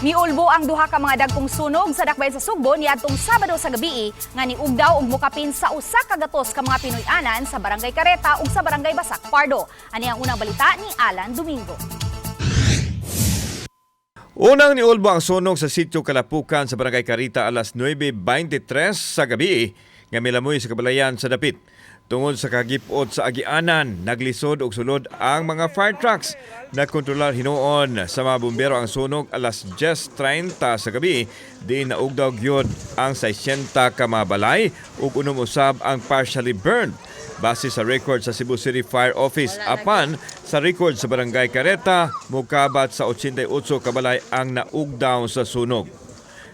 Miulbo ang duha ka mga dagkong sunog sa dakbayan sa Sugbo niadtong Sabado sa gabi nga niugdaw og mukapin sa usa ka gatos ka mga Pinoy-anan sa Barangay Careta ug sa Barangay Basak Pardo. Ani ang unang balita ni Alan Domingo. Unang niulbo ang sunog sa sitio Kalapukan sa Barangay Careta alas 9:23 sa gabi nga milamoy sa kabalayan sa dapit. Tungod sa kagipot sa agianan, naglisod og sulod ang mga fire trucks. Nagkontrolar hinuon sa mga bumbero ang sunog alas 10:30 sa gabi. Di naugdaw gyud ang 60 ka mga balay ug unom usab ang partially burned. Base sa record sa Cebu City Fire Office, apan sa record sa Barangay Careta, mukabat sa 88 ka balay ang naugdaw sa sunog.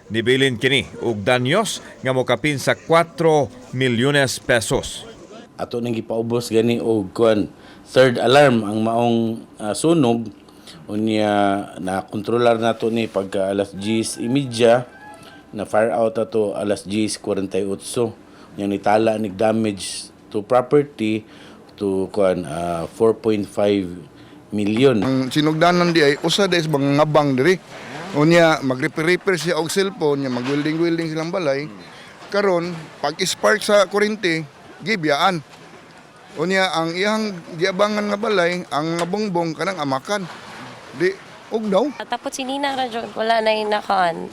Nibilin kini og danyos nga mokapin sa 4 milyones pesos. Ato nang gipaubos gani og third alarm ang maong sunog unya na kontrolar nato ni pagka alas 10:30 na fire out ato alas 10:48 yang nitala nig damage to property to 4.5 million. Ang sinugdanan di ay usa des bang ngabang diri. Unya mag-repair siya og cellphone, nya mag-welding silang balay. Karon pag spark sa kuryente, gibiyaan. Unya ang iyang giabangan nga balay, ang nga bongbong kanang amakan. Di ugdaw. Tapos sinina ra jud wala na inakan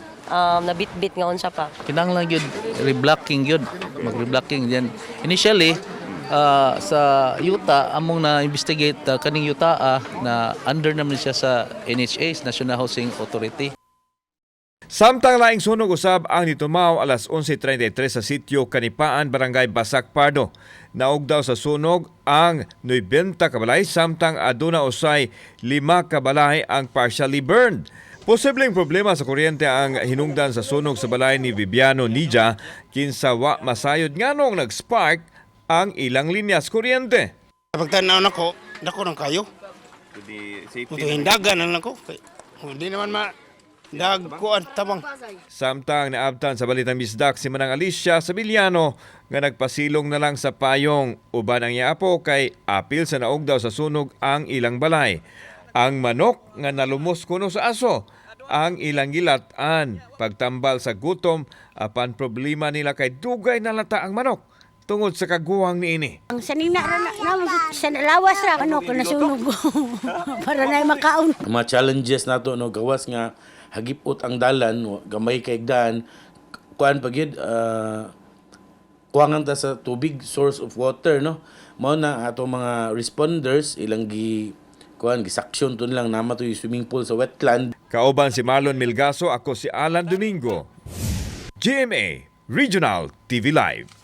nabitbit nga unsa pa. Kinahanglan gyud reblocking gyud, mag-reblocking diyan. Initially sa yuta among na investigate kaning yuta na under naman siya sa NHA, National Housing Authority. Samtang laing sunog usab ang nitumaw alas 11:33 sa sitio Kanipaan, Barangay Basak Pardo. Naugdaw sa sunog ang 90 ka balay samtang aduna usay 5 ka balay ang partially burned. Posibleng problema sa kuryente ang hinungdan sa sunog sa balay ni Viviano Nija kinsa wa masayod nganong nag-spark ang ilang linyas kuryente. Pagtanaw nako nang kayo. Ito hindagan lang nako. Hindi naman dagkuan tabang. Samtang naabtan sa balitang misdak si Manang Alicia Sabiliano nga nagpasilong na lang sa payong uban ang iapo kay apil sa naugdaw sa sunog ang ilang balay. Ang manok nga nalumos kuno sa aso, ang ilang gilatan pagtambal sa gutom apan problema nila kay dugay na lata ang manok tungod sa kaguwang niini. Ang sanina sa lawas ra ano ko nasunog para na makaon. Mga challenges nato no gawas nga hagipot ang dalan gamay kay daan kuan pagyud kuwangan ta sa tubig source of water no mao na ato mga responders ilang gisaksyon tun lang nama to swimming pool sa wetland. Kauban si Marlon Milgaso, ako si Alan Domingo. GMA Regional TV Live.